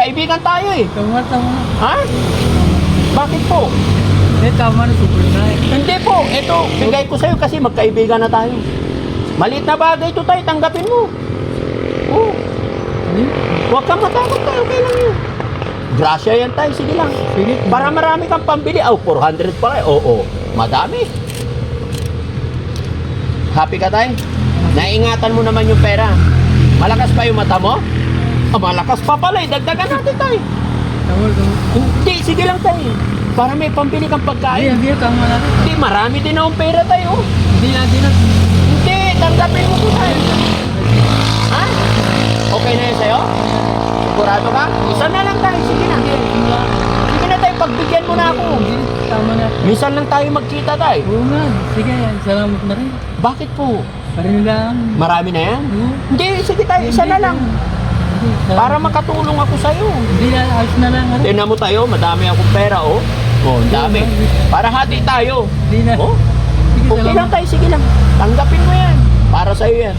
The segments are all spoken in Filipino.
magkaibigan tayo eh. Tama. Ha? Bakit po? Tama na, super na. Hindi po, ito, bigay ko sa'yo kasi magkaibigan na tayo. Maliit na bagay ito tayo, tanggapin mo. Oo. Huwag kang matakot tayo, okay lang yun. Grasya yan tayo, sige lang. Sige. Para marami kang pambili, 400 pa kayo. Oo, madami. Happy ka tayo? Naingatan mo naman yung pera. Malakas pa yung mata mo? Malakas pa pala, dagdagan natin tayo. Tama. Hindi, sige lang tayo. Para may pambili kang pagkain. Hindi, tama na. Hindi, marami din akong pera tayo. Hindi na. Hindi, tanggapin mo po tayo. Ha? Okay na yun sa'yo? Sigurado ka? Isa na lang tayo, sige na. Sige na tayo, pagbigyan mo na ako. Tama na. Minsan lang tayo magkita tayo. Oo nga. Sige, salamat na rin. Bakit po? Parin lang. Marami na yan? Oo. Hindi, sige tayo, isa na lang. Para makatulong ako sa'yo. Hindi na, ayos na lang. Tingnan mo tayo, madami akong pera, oh. Oh, ang dami. Para hati tayo. Hindi na. Oh, Sige, okay lang tayo, sige lang. Tanggapin mo yan. Para sa'yo yan.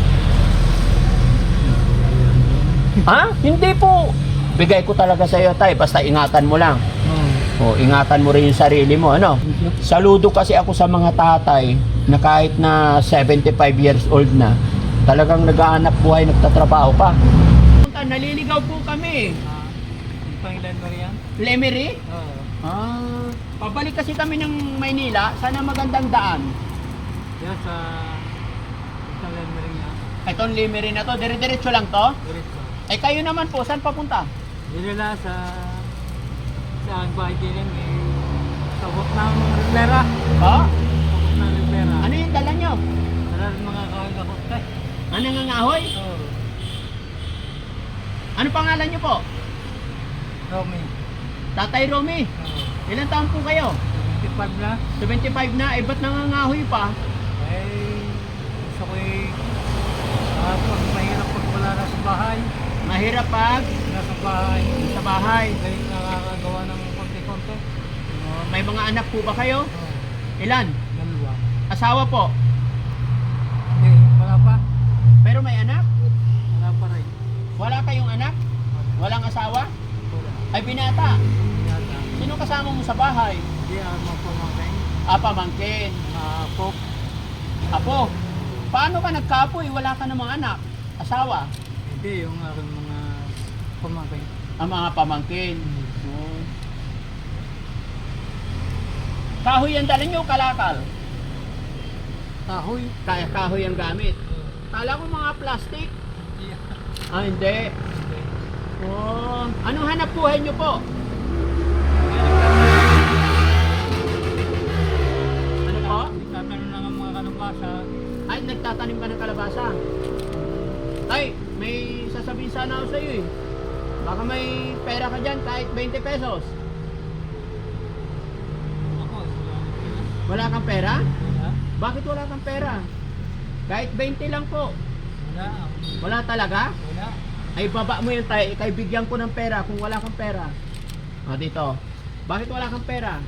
Ha? Hindi po. Bigay ko talaga sa'yo tayo, basta ingatan mo lang. Oh, ingatan mo rin yung sarili mo, ano? Saludo kasi ako sa mga tatay na kahit na 75 years old na, talagang nag-aanap buhay, nagtatrabaho pa. Naliligaw po kami. Pangilan mo riyan? Lemery? Oo. Pabalik kasi kami ng Maynila, sana magandang daan. Yan sa pangilan mo riyan. Itong Lemery na to, dire-diretso lang to? Diretso. Eh kayo naman po, saan papunta? Dito na sa bahay din yung sabot ng Rivera. Ha? Sabot ng Rivera. Ano yung dala nyo? Tara mga kakakot tayo. Ano nga ngahoy? Oo. Ano pangalan nyo po? Romy. Tatay Romy. Oo. Ilan taon po kayo? 55 na. 75 na, eh ba't nangangahoy pa? Eh, gusto ko pag mahirap pag wala na sa bahay. Mahirap pag Nasa bahay. sa bahay. Dahil nakakagawa ng konti-konti. May mga anak po ba kayo? Oo. Ilan? Dalawa. Asawa po? Hindi, wala pa. Pero may anak? Wala pa rin. Wala kayong anak? Walang asawa? Wala. Ay binata. Yata. Sino kasama mo sa bahay? Hindi ako magpamangkay. Pamangkin. Apo. Apo, paano ka nagkapoy? Wala ka namang anak. Asawa? Hindi, yung aking mga pamangkay. Ang mga pamangkin. Kahoy ang dala nyo, kalakal. Kahoy. Kaya kahoy ang gamit. Kala ko mga plastic. Hindi. Oh, anong hanap buhay nyo po? Ano po? Tatanong lang ang mga kalabasa. Ay, nagtatanim ka ng kalabasa. Tay, may sasabihin sana ako sa iyo eh. Baka may pera ka dyan kahit 20 pesos. Ako, Wala kang pera? wala. Bakit wala kang pera? Kahit 20 lang po. Wala. Wala talaga? Wala. Ay baba mo yun tayo, ikay bigyan ko ng pera kung wala kang pera. Dito. Bakit wala kang pera?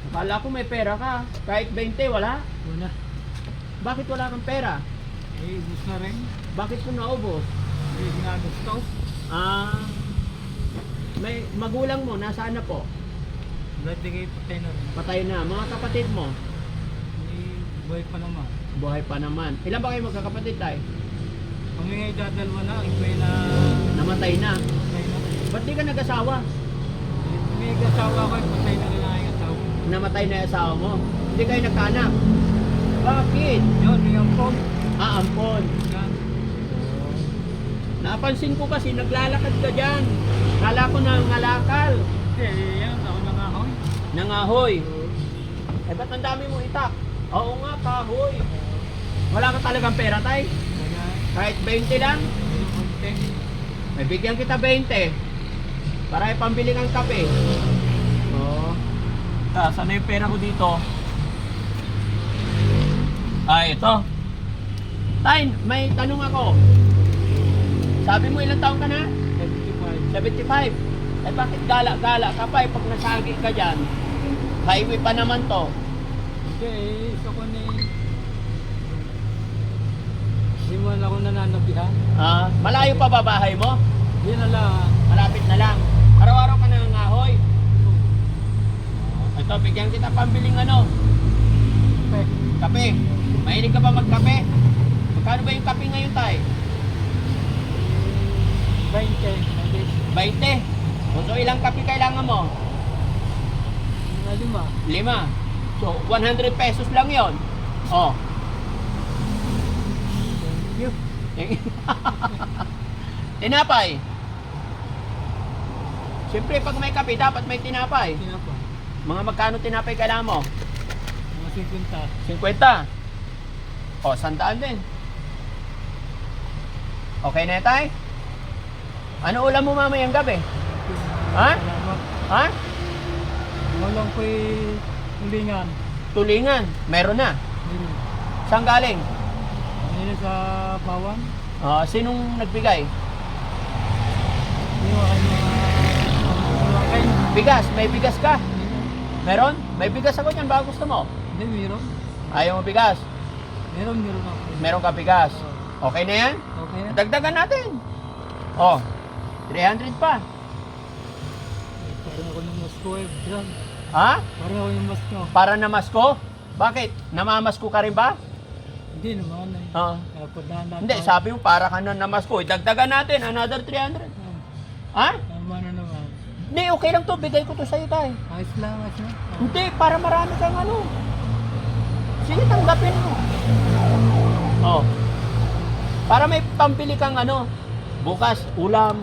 Akala ko may pera ka. Kahit 20, wala? Wala. Bakit wala kang pera? Eh, ubus na rin. Bakit mo naubos? Eh, ginagusto. May magulang mo, nasaan na po? Lahat di kayo patay na rin. Patay na. Mga kapatid mo, Eh, buhay pa naman. buhay pa naman. Ilan ba kayo magkakapatid tayo? Kami ngayon dadalwa na, iba na Namatay na. patay na. Ba't di ka nag-asawa? May asawa ko, patay na rin ang aking asawa. Namatay na yung asawa mo. Hindi kayo nagkaanak. Bakit? Yun, may ampon. Ampon. Yan. Napansin ko kasi naglalakad ka dyan. Kala ko nangalakal. Eh, yan, ako nangahoy. Nangahoy. Eh ba't ang dami mo itak? Oo nga, kahoy. Wala ka talagang pera tay? Kaya, Kahit 20 lang? yung konti. May bigyan kita 20. Para ipambili ng kape. Oo. Saan na yung pera ko dito? Ito. Tay, may tanong ako. Sabi mo ilang taon ka na? 75. 75. Eh bakit gala-gala ka pa pag nasagi ka dyan? Highway pa naman to. Hindi, isa ko ni... Hindi mo ako nananabihan. Malayo pa ba bahay mo? Hindi Ito, bigyan kita pambiling ano, Okay. kape. Mahilig ka ba magkape? Magkano ba yung kape ngayon, tay? 20. 20. So, ilang kape kailangan mo? Lima. 5. So, 100 pesos lang yon. Oh. Thank you. Tinapay. Siyempre, pag may kape, dapat may tinapay. Tinapa. Mga magkano tinapay kailangan mo? Mga 50. 50. O, 100 din. Okay na yan, tay? Ano ulam mo mamayang gabi? Ha? Salamat. Ha? Walang ko'y hulingan. Tulingan. Meron na. Meron. Saan galing? Meron sa bawang. Sinong nagbigay? Hindi mo kayo Bigas. May bigas ka? Meron? May bigas ako dyan. Baka gusto mo? Hindi, meron. Ayaw mo bigas? Meron ako. Meron ka bigas? Okay na yan? Okay na. Dagdagan natin. Oh, 300 pa. Parang ako ng Moscow eh. Bilang. Ha? Parang ako ng Moscow. Para namasko? Bakit? Namamasko ka rin ba? Hindi naman eh. Oo. Napuntahan na. Hindi, sabi mo para ka na namasko. Dagdagan natin, another 300. Ha? Tama na naman. Hindi, okay lang to. Bigay ko to sa'yo, tay. Ayos lang, ayos lang. Hindi, para marami kang ano. Sige, tanggapin mo. Oh. Para may pambili kang ano. Bukas, ulam.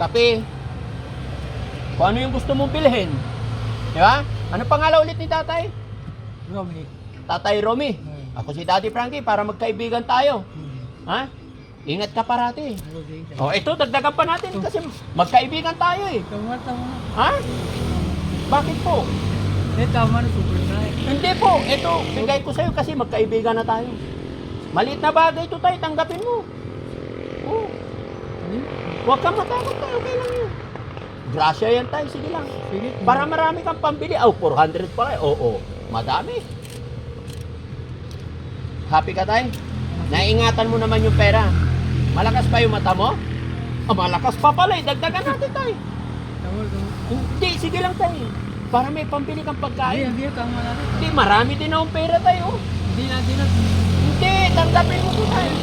Kape. Kung ano yung gusto mong bilhin. Di ba? Ano pangalan ulit ni tatay? Romy. Tatay Romy. Ako si Daddy Frankie para magkaibigan tayo. Ha? Ingat ka parati. Oh, ito dagdagan pa natin kasi magkaibigan tayo eh. Tama. Ha? Bakit po? Eh, tama na, super try. Hindi po. Ito, bigay ko sa'yo kasi magkaibigan na tayo. Maliit na bagay ito tayo, tanggapin mo. Oh. Huwag kang matakot tayo, okay lang yun. Grasya yan tayo, sige lang. Sige. Para marami kang pambili. Oh, 400 pala. Oo, madami. Happy ka tayo? Naingatan mo naman yung pera. Malakas pa yung mata mo? Malakas pa pala eh. Dagdagan natin tayo. Tama. Hindi, sige lang tayo. Para may pambili kang pagkain. Hindi, tama na. Hindi, marami din akong pera tayo. Hindi na. Hindi, tanggapin mo po tayo.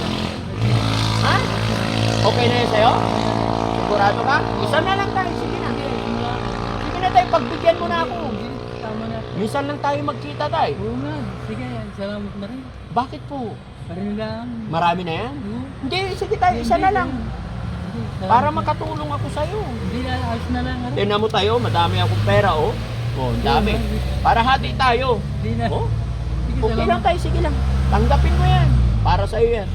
Ha? Okay na yun sa'yo? Sigurado ka? Isa na lang tayo, sige na. Sige na tayo, pagbigyan mo na ako. Tama na. Minsan lang tayo magkita tayo. Oo nga. Sige, salamat na rin. Bakit po? Parin lang. Marami na yan? Oo. Hindi, sige tayo, isa na lang. Hindi, salamat. Para makatulong ako sa'yo. Hindi na, ayos na lang. Tingnan mo tayo, madami akong pera, oh. Oh, ang dami. Para hati tayo. Hindi na. Oh, Sige, okay lang salamat. tayo, sige lang. Tanggapin mo yan. Para sa'yo yan.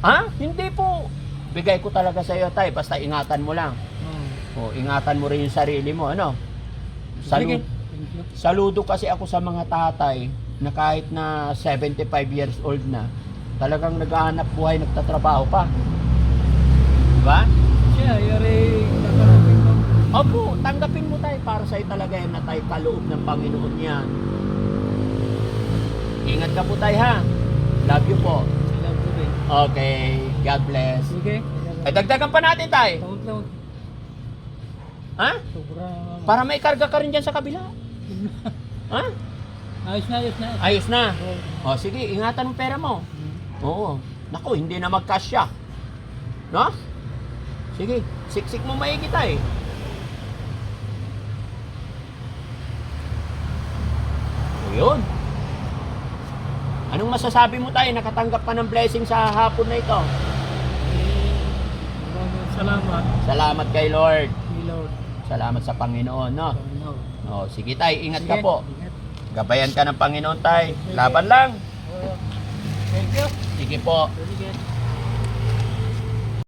Ha? Hindi po. Bigay ko talaga sa'yo, tay. Basta ingatan mo lang. Oo. Oh, ingatan mo rin yung sarili mo, ano? Sige. Saludo kasi ako sa mga tatay na kahit na 75 years old na, talagang naghahanap buhay, nagtatrabaho pa. Diba? Siya, yari, nakarapin ko. Opo, tanggapin mo tayo para sa'yo talaga yan na tayo kaloob ng Panginoon yan. Ingat ka po tayo ha. Love you po. Love ko rin. Okay, God bless. Sige. Ay, dagdagan pa natin tayo. Taon. Ha? Sobra. Para may karga ka rin dyan sa kabila. Ha? Ayos na. Ayos na. Oo. O sige, ingatan mo pera mo. Oo. Naku, hindi na magkasya. No? Sige, siksik mo maigi tayo. Yun. Anong masasabi mo tayo? Nakatanggap ka ng blessing sa hapon na ito. Salamat. Salamat kay Lord. Lord. Salamat sa Panginoon, no? Panginoon. O, sige tayo, ingat ka Sige, po. ingat. Gabayan ka ng Panginoon tayo. Laban lang. Thank you. Sige po. Sige.